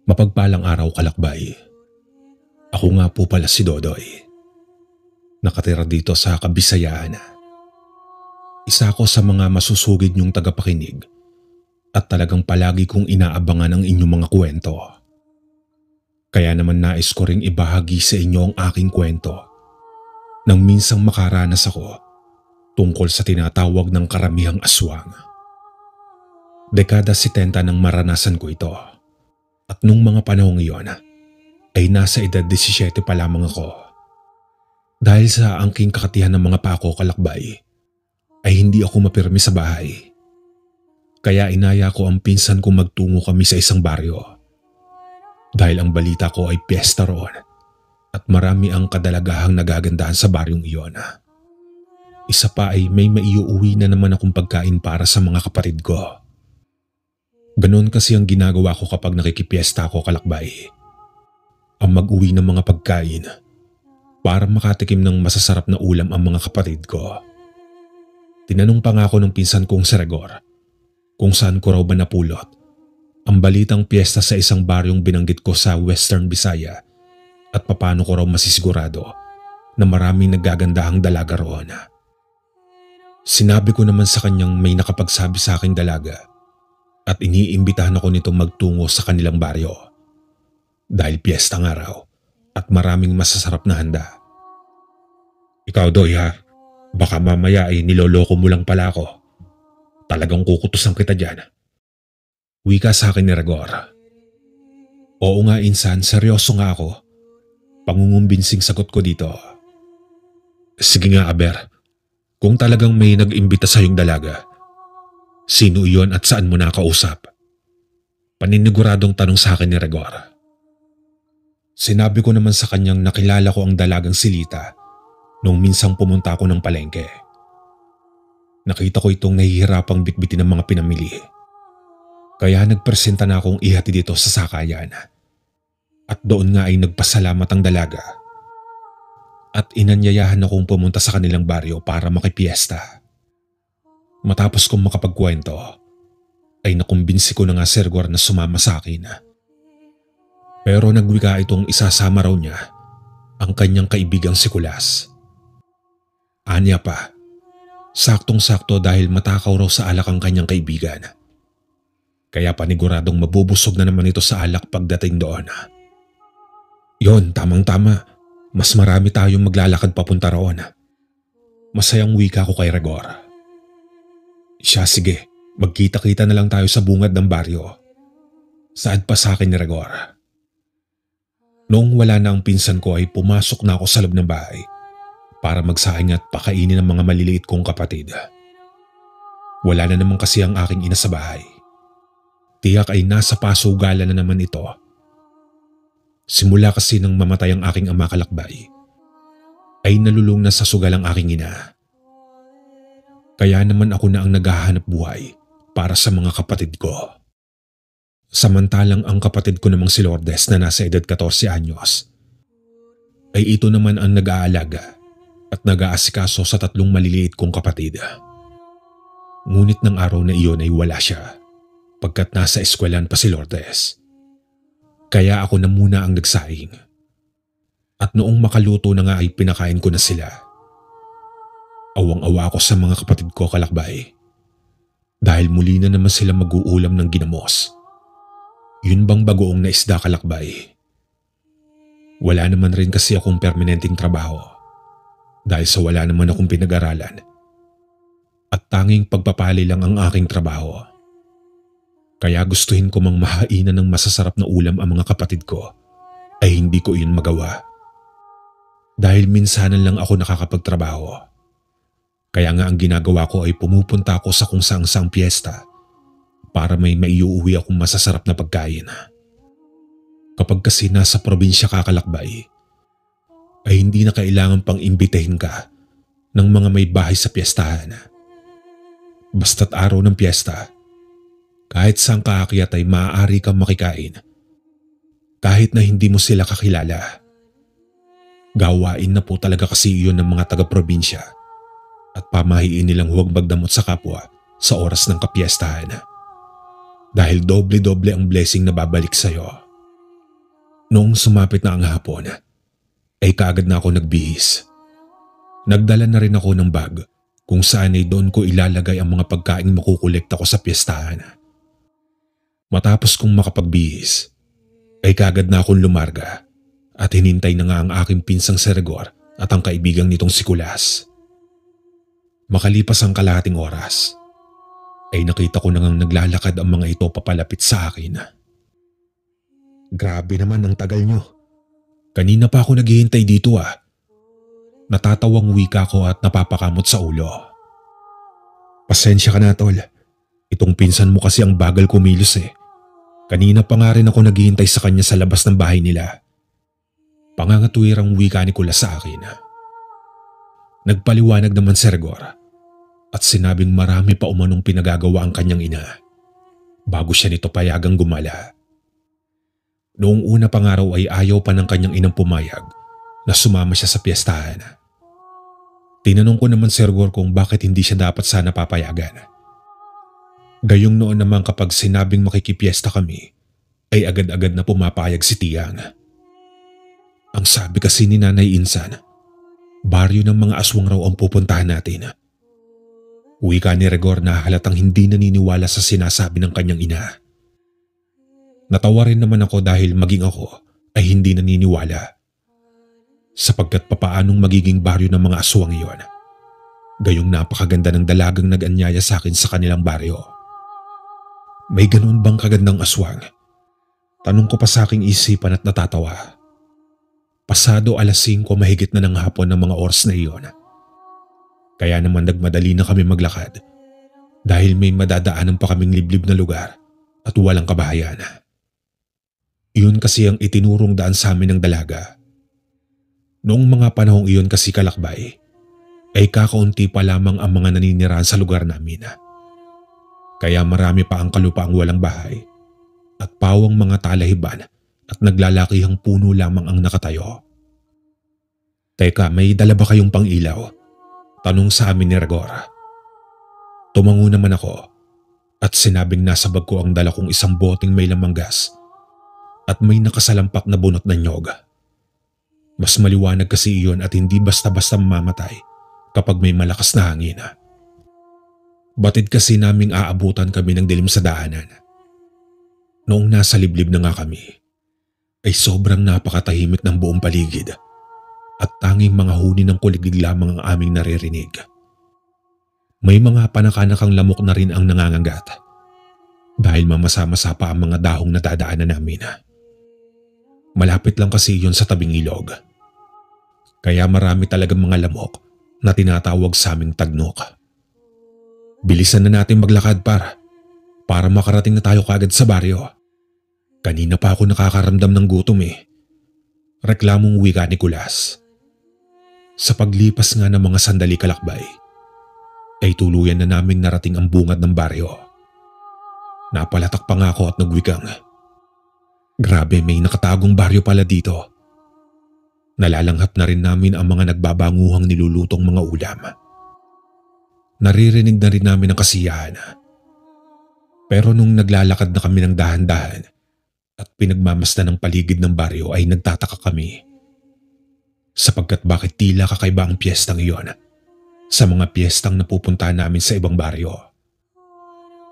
Mapagpalang araw, kalakbay. Ako nga po pala si Dodoy. Nakatira dito sa Kabisayaan. Isa ako sa mga masusugid niyong tagapakinig at talagang palagi kong inaabangan ang inyong mga kwento. Kaya naman nais ko ring ibahagi sa inyo ang aking kwento nang minsang makaranas ako tungkol sa tinatawag ng karamihang aswang. Dekada 70 nang maranasan ko ito. At nung mga panahong iyon ay nasa edad 17 pa lamang ako. Dahil sa angking kakatihan ng mga pako, kalakbay, ay hindi ako mapirmi sa bahay. Kaya inaya ko ang pinsan kong magtungo kami sa isang baryo. Dahil ang balita ko ay piyesta roon at marami ang kadalagahang nagagandahan sa baryong iyon. Isa pa ay may maiuuwi na naman akong pagkain para sa mga kapatid ko. Ganon kasi ang ginagawa ko kapag nakikipiesta ako, kalakbay. Ang mag-uwi ng mga pagkain para makatikim ng masasarap na ulam ang mga kapatid ko. Tinanong pa nga ako ng pinsan kong si Regor kung saan ko raw ba napulot ang balitang piyesta sa isang baryong binanggit ko sa Western Visaya at papaano ko raw masisigurado na maraming nagagandahang dalaga roon. Sinabi ko naman sa kanyang may nakapagsabi sa aking dalaga at iniimbitahan ako nito magtungo sa kanilang baryo. Dahil piyesta nga raw at maraming masasarap na handa. Ikaw, Doy, ha? Baka mamaya ay niloloko mo lang pala ako. Talagang kukutusan kita dyan. Wika sa akin ni Regor. Oo nga, insan, seryoso nga ako. Pangungumbinsing sagot ko dito. Sige nga, Aber. Kung talagang may nag-imbita sa iyong dalaga, sino iyon at saan mo nakausap? Paniniguradong tanong sa akin ni Regor. Sinabi ko naman sa kanyang nakilala ko ang dalagang si Lita nung minsang pumunta ako ng palengke. Nakita ko itong nahihirapang bitbitin ng mga pinamili. Kaya nagpresenta na akong ihati dito sa sakayan. At doon nga ay nagpasalamat ang dalaga. At inanyayahan akong pumunta sa kanilang baryo para makipiesta. Matapos kong makapagkwento, ay nakumbinsi ko na nga si Regor na sumama sa akin. Pero nagwika itong isasama raw niya ang kanyang kaibigang si Kulas. Anya pa, saktong-sakto dahil matakaw raw sa alak ang kanyang kaibigan. Kaya paniguradong mabubusog na naman ito sa alak pagdating doon. Yon, tamang-tama, mas marami tayong maglalakad papunta roon. Masayang wika ko kay Regor. Siya, sige, magkita-kita na lang tayo sa bungad ng baryo. Saad pa sa akin ni Regor. Noong wala na ang pinsan ko ay pumasok na ako sa loob ng bahay para magsaing at pakainin ang mga maliliit kong kapatid. Wala na naman kasi ang aking ina sa bahay. Tiyak ay nasa pasugalan na naman ito. Simula kasi nang mamatay ang aking ama, kalakbay, ay nalulung na sa sugal ang aking ina. Kaya naman ako na ang naghahanap buhay para sa mga kapatid ko. Samantalang ang kapatid ko namang si Lourdes na nasa edad 14 anyos, ay ito naman ang nag-aalaga at nag-aasikaso sa 3 maliliit kong kapatid. Ngunit ng araw na iyon ay wala siya pagkat nasa eskwelahan pa si Lourdes. Kaya ako na muna ang nagsaing. At noong makaluto na nga ay pinakain ko na sila. Awang-awa ako sa mga kapatid ko, kalakbay. Dahil muli na naman sila mag-uulam ng ginamos. Yun bang bagoong na isda, kalakbay? Wala naman rin kasi akong permanenteng trabaho. Dahil sa wala naman akong pinag-aralan. At tanging pagpapali lang ang aking trabaho. Kaya gustuhin ko mang mahainan ng masasarap na ulam ang mga kapatid ko, ay hindi ko iyon magawa. Dahil minsanan lang ako nakakapagtrabaho. Kaya nga ang ginagawa ko ay pumupunta ako sa kung saang piyesta para may maiuuwi akong masasarap na pagkain. Kapag kasi nasa probinsya ka, kalakbay, ay hindi na kailangan pang imbitahin ka ng mga may bahay sa piyestahan. Basta't araw ng piyesta, kahit saan ka aakyat ay maaari kang makikain. Kahit na hindi mo sila kakilala. Gawain na po talaga kasi iyon ng mga taga-probinsya at pamahiin nilang huwag magdamot sa kapwa sa oras ng kapiestahan. Dahil doble-doble ang blessing na babalik sa'yo. Noong sumapit na ang hapon, ay kaagad na ako nagbihis. Nagdala na rin ako ng bag kung saan ay doon ko ilalagay ang mga pagkaing makukolekta ko sa piyestahan. Matapos kong makapagbihis, ay kaagad na akong lumarga at hinintay na nga ang aking pinsang si Rigor at ang kaibigang nitong si Kulas. Makalipas ang kalahating oras, ay nakita ko na ngang naglalakad ang mga ito papalapit sa akin. Grabe naman ang tagal nyo. Kanina pa ako naghihintay dito ah. Natatawang wika ko at napapakamot sa ulo. Pasensya ka na tol. Itong pinsan mo kasi ang bagal kumilos eh. Kanina pa nga rin ako naghihintay sa kanya sa labas ng bahay nila. Pangangatwirang wika ni Kulas sa akin. Nagpaliwanag naman si Rigor at sinabing marami pa umanong pinagagawa ang kanyang ina bago siya nito payagang gumala. Noong una pang araw ay ayaw pa ng kanyang inang pumayag na sumama siya sa piyestahan. Tinanong ko naman si Rigor kung bakit hindi siya dapat sana papayagan. Gayong noon naman kapag sinabing makikipiesta kami ay agad-agad na pumapayag si Tiang. Ang sabi kasi ni Nanay Insan, baryo ng mga aswang raw ang pupuntahan natin. Wika ni Rigor na halatang hindi naniniwala sa sinasabi ng kanyang ina. Natawa rin naman ako dahil maging ako ay hindi naniniwala. Sapagkat papaanong magiging baryo ng mga aswang iyon. Gayong napakaganda ng dalagang nag-anyaya sa akin sa kanilang baryo. May ganoon bang kagandang aswang? Tanong ko pa sa aking isipan at natatawa. Pasado 5:00 mahigit na ng hapon ng mga oras na iyon. Kaya naman nagmadali na kami maglakad dahil may madadaanan pa kaming liblib na lugar at walang kabahayan. Iyon kasi ang itinurong daan sa amin ng dalaga. Noong mga panahong iyon kasi kalakbay, ay kakaunti pa lamang ang mga naninirahan sa lugar namin. Kaya marami pa ang kalupaang walang bahay at pawang mga talahiban at naglalakihang puno lamang ang nakatayo. Teka, may dala ba kayong pang-ilaw? Tanong sa amin ni Rigor. Tumango naman ako at sinabing nasa bag ko ang dala kong isang boteng may lamang gas at may nakasalampak na bunot na nyog. Mas maliwanag kasi iyon at hindi basta-basta mamamatay kapag may malakas na hangin. Batid kasi naming aabutan kami ng dilim sa daanan. Noong nasa liblib na nga kami, ay sobrang napakatahimik ng buong paligid at tanging mga huni ng kuliglig lamang ang aming naririnig. May mga panakanakang lamok na rin ang nangangagat dahil mamasa-masa pa ang mga dahong nadadaanan namin. Malapit lang kasi iyon sa tabing ilog. Kaya marami talagang mga lamok na tinatawag sa aming tagnok. Bilisan na natin maglakad para makarating na tayo kaagad sa baryo. Kanina pa ako nakakaramdam ng gutom eh. Reklamong wika ni Kulas. Sa paglipas nga ng mga sandali kalakbay, ay tuluyan na naming narating ang bungad ng baryo. Napalatak pa nga ako at nagwikang, grabe, may nakatagong baryo pala dito. Nalalanghap na rin namin ang mga nagbabanguhang nilulutong mga ulam. Naririnig na rin namin ang kasiyahan. Pero nung naglalakad na kami ng dahan-dahan at pinagmamasdan ng paligid ng baryo ay nagtataka kami. Sapagkat bakit tila kakaiba ang piyestang iyon sa mga piyestang napupuntahan namin sa ibang baryo.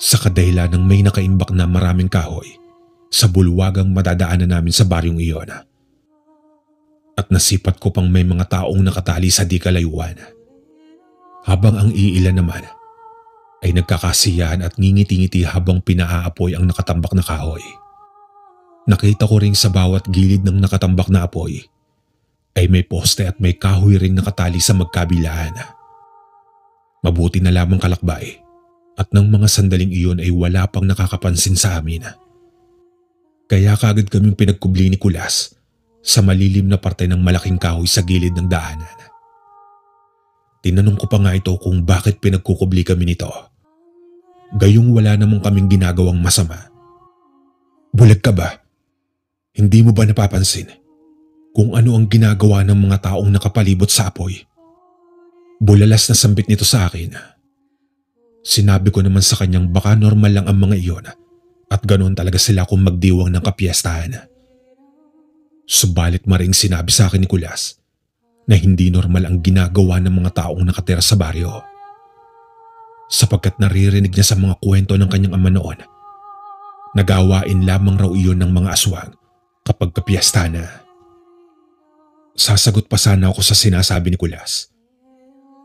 Sa kadahilan ng may nakaimbak na maraming kahoy sa bulwagang madadaanan namin sa baryong iyon. At nasipat ko pang may mga taong nakatali sa di kalayuan. Habang ang iilan naman ay nagkakasiyahan at ngingiti-ngiti habang pinaaapoy ang nakatambak na kahoy. Nakita ko rin sa bawat gilid ng nakatambak na apoy ay may poste at may kahoy ring nakatali sa magkabilaan. Mabuti na lamang kalakbay at ng mga sandaling iyon ay wala pang nakakapansin sa amin. Kaya kaagad kaming pinagkubli ni Kulas sa malilim na parte ng malaking kahoy sa gilid ng daanan. Tinanong ko pa nga ito kung bakit pinagkukubli kami nito. Gayong wala namang kaming ginagawang masama. Bulag ka ba? Hindi mo ba napapansin kung ano ang ginagawa ng mga taong nakapalibot sa apoy? Bulalas na sambit nito sa akin. Sinabi ko naman sa kanyang baka normal lang ang mga iyon at ganoon talaga sila kung magdiwang ng kapiestahan. Subalit maring sinabi sa akin ni Kulas na hindi normal ang ginagawa ng mga taong nakatira sa baryo. Sapagkat naririnig niya sa mga kwento ng kanyang ama noon, nagawain lamang raw iyon ng mga aswang kapag kapiesta na. Sasagot pa sana ako sa sinasabi ni Kulas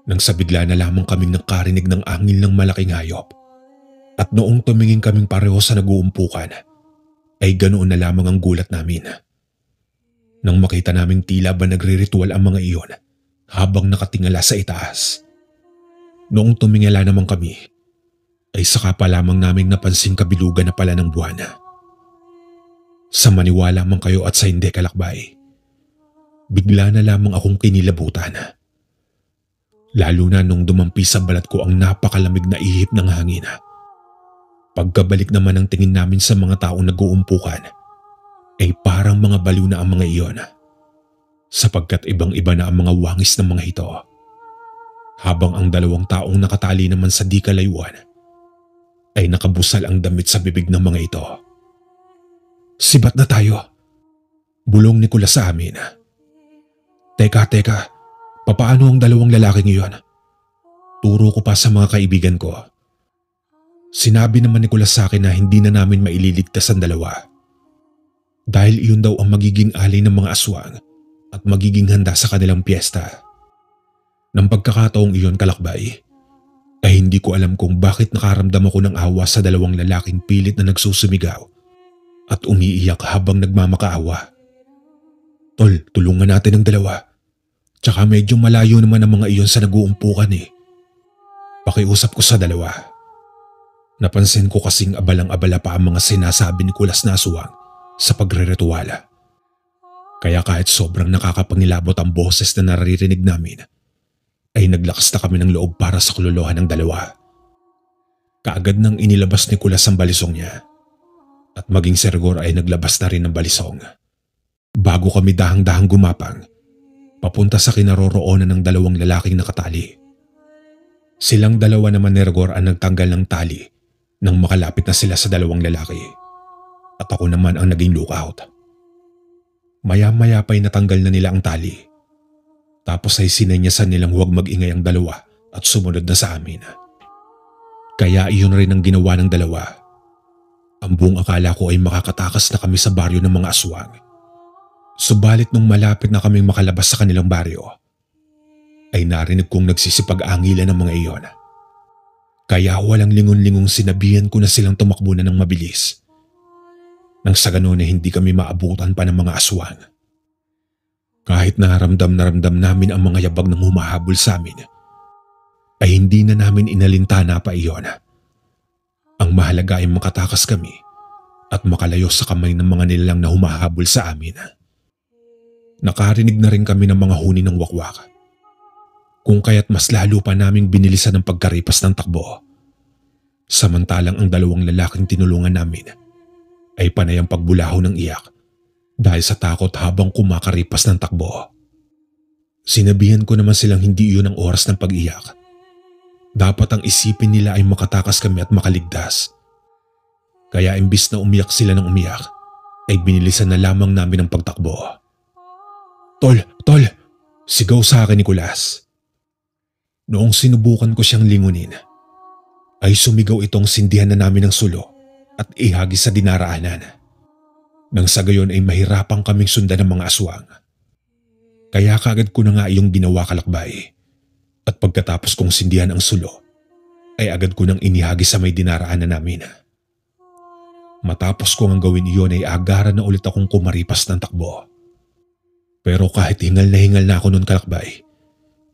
nang sa bigla na lamang kaming nakarinig ng angil ng malaking hayop. At noong tumingin kaming pareho sa nag-uumpukan, ay ganoon na lamang ang gulat namin. Nang makita naming tila ba nagre-ritual ang mga iyon habang nakatingala sa itaas. Noong tumingala naman kami, ay saka pa lamang naming napansin kabilugan na pala ng buwan. Sa maniwala man kayo at sa hindi, Kalakbay, bigla na lamang akong kinilabutan. Lalo na nung dumampi sa balat ko ang napakalamig na ihip ng hangin. Pagkabalik naman ng tingin namin sa mga taong nag-uumpukan, ay parang mga baliw na ang mga iyon, sapagkat ibang-iba na ang mga wangis ng mga ito. Habang ang dalawang taong nakatali naman sa di kalayuan ay nakabusal ang damit sa bibig ng mga ito. "Sibat na tayo," bulong ni Kulas sa amin. Teka, papaano ang dalawang lalaking iyon? Turo ko pa sa mga kaibigan ko. Sinabi naman ni Kulas sa akin na hindi na namin maililigtas ang dalawa. Dahil iyon daw ang magiging alay ng mga aswang at magiging handa sa kanilang piyesta. Nang pagkakataong iyon, Kalakbay, ay hindi ko alam kung bakit nakaramdam ako ng awa sa dalawang lalaking pilit na nagsusumigaw at umiiyak habang nagmamakaawa. "Tol, tulungan natin ang dalawa. Tsaka medyo malayo naman ang mga iyon sa nag-uumpukan eh. Pakiusap ko sa dalawa." Napansin ko kasing abalang-abala pa ang mga sinasabi ni Kulas na aswang sa pagre-rituala. Kaya kahit sobrang nakakapangilabot ang boses na naririnig namin, ay naglakas na kami ng loob para sa kululuhan ng dalawa. Kaagad nang inilabas ni Kulas ang balisong niya, at maging si Rigor ay naglabas na rin ng balisong. Bago kami dahang-dahang gumapang, papunta sa kinaroroonan ng dalawang lalaking nakatali. Silang dalawa naman ni Rigor ang nagtanggal ng tali nang makalapit na sila sa dalawang lalaki, at ako naman ang naging lookout. Maya-maya pa'y natanggal na nila ang tali. Tapos ay sinenyasan nilang huwag mag-ingay ang dalawa at sumunod na sa amin. Kaya iyon rin ang ginawa ng dalawa. Ang buong akala ko ay makakatakas na kami sa baryo ng mga aswang. Subalit nung malapit na kaming makalabas sa kanilang baryo, ay narinig kong nagsisipag-angilan ng mga iyon. Kaya walang lingon-lingong sinabihan ko na silang tumakbo na ng mabilis. Nang sa ganon ay hindi kami maabutan pa ng mga aswang. Kahit naramdam na ramdam namin ang mga yabag ng humahabol sa amin, ay hindi na namin inalintana pa iyon. Ang mahalaga ay makatakas kami at makalayo sa kamay ng mga nilalang na humahabol sa amin. Nakarinig na rin kami ng mga huni ng wakwak. Kung kaya't mas lalo pa naming binilisan ang pagkaripas ng takbo. Samantalang ang dalawang lalaking tinulungan namin ay panay ang pagbulaho ng iyak dahil sa takot habang kumakaripas ng takbo. Sinabihan ko naman silang hindi iyon ang oras ng pag-iyak. Dapat ang isipin nila ay makatakas kami at makaligtas. Kaya imbis na umiyak sila ng umiyak, ay binilisan na lamang namin ang pagtakbo. Tol! Sigaw sa akin ni Kulas. Noong sinubukan ko siyang lingunin, ay sumigaw itong sindihan na namin ng sulo at ihagis sa dinaraanan. Nang sa gayon ay mahirapang kaming sundan ng mga aswang. Kaya kaagad ko na nga iyong ginawa, Kalakbay. At pagkatapos kong sindihan ang sulo, ay agad ko nang inihagis sa may dinaraanan namin. Matapos ko ang gawin iyon ay agaran na ulit akong kumaripas ng takbo. Pero kahit hingal na ako noon, Kalakbay,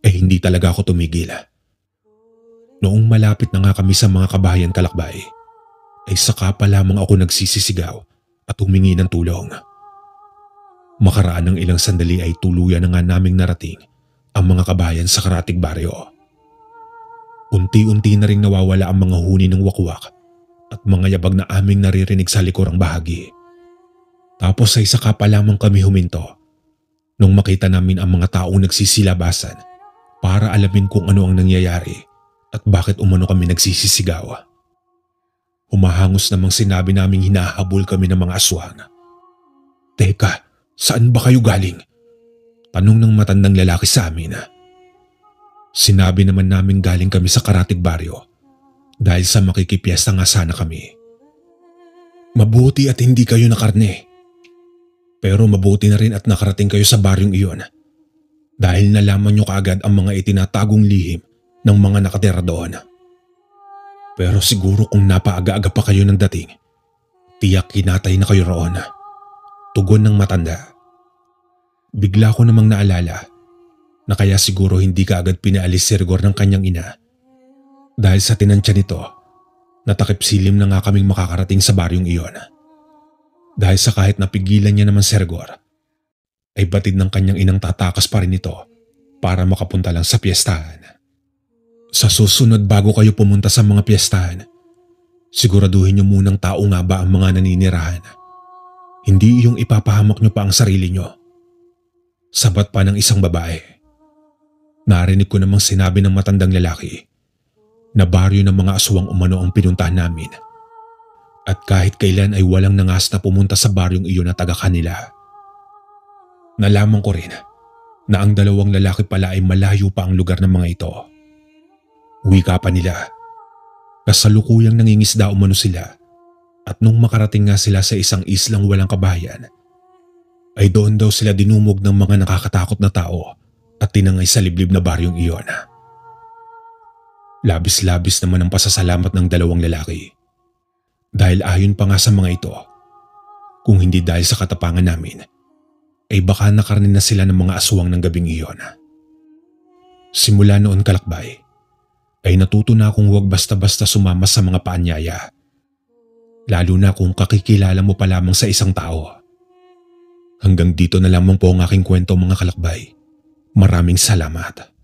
ay hindi talaga ako tumigil. Noong malapit na nga kami sa mga kabahayan, Kalakbay, ay saka pa lamang ako nagsisisigaw at humingi ng tulong. Makaraan ng ilang sandali ay tuluyan na nga naming narating ang mga kabahayan sa karatig baryo. Unti-unti na ring nawawala ang mga huni ng wakwak at mga yabag na aming naririnig sa likurang bahagi. Tapos ay saka pa lamang kami huminto nung makita namin ang mga taong nagsisilabasan para alamin kung ano ang nangyayari at bakit umano kami nagsisisigaw. Humahangos namang sinabi naming hinahabol kami ng mga aswang. Teka, Saan ba kayo galing? Tanong ng matandang lalaki sa amin. Sinabi naman namin galing kami sa Karatig Baryo dahil sa makikipiesta nga sana kami. Mabuti at hindi kayo nakarne. Pero mabuti na rin at nakarating kayo sa baryong iyon dahil nalaman nyo kaagad ang mga itinatagong lihim ng mga nakatira doon. Pero siguro kung napaaga-aga pa kayo ng dating, tiyak hinatay na kayo roon. Tugon ng matanda. Bigla ko namang naalala na kaya siguro hindi kaagad pinaalis si Rigor ng kanyang ina dahil sa tinansya nito, natakip silim na nga kaming makakarating sa baryong iyon. Dahil sa kahit napigilan niya naman si Rigor, ay batid ng kanyang inang tatakas pa rin ito para makapunta lang sa piyestahan. Sa susunod bago kayo pumunta sa mga piyestahan, siguraduhin niyo munang tao nga ba ang mga naninirahan. Hindi yung ipapahamak niyo pa ang sarili niyo. Sabat pa ng isang babae. Narinig ko namang sinabi ng matandang lalaki na baryo ng mga aswang umano ang pinuntahan namin. At kahit kailan ay walang nangas na pumunta sa baryong iyon na taga kanila. Nalaman ko rin na ang dalawang lalaki pala ay malayo pa ang lugar ng mga ito. Wika pa nila, kasalukuyang nangingisda umano sila at nung makarating nga sila sa isang islang walang kabayan, ay doon daw sila dinumog ng mga nakakatakot na tao at tinangay sa liblib na baryong iyon. Labis-labis naman ang pasasalamat ng dalawang lalaki. Dahil ayon pa nga sa mga ito, kung hindi dahil sa katapangan namin, ay baka nakarnin na sila ng mga aswang ng gabing iyon. Simula noon kalakbay, ay natuto na akong huwag basta-basta sumama sa mga paanyaya. Lalo na kung kakikilala mo pa lamang sa isang tao. Hanggang dito na lamang po ang aking kwento mga kalakbay. Maraming salamat.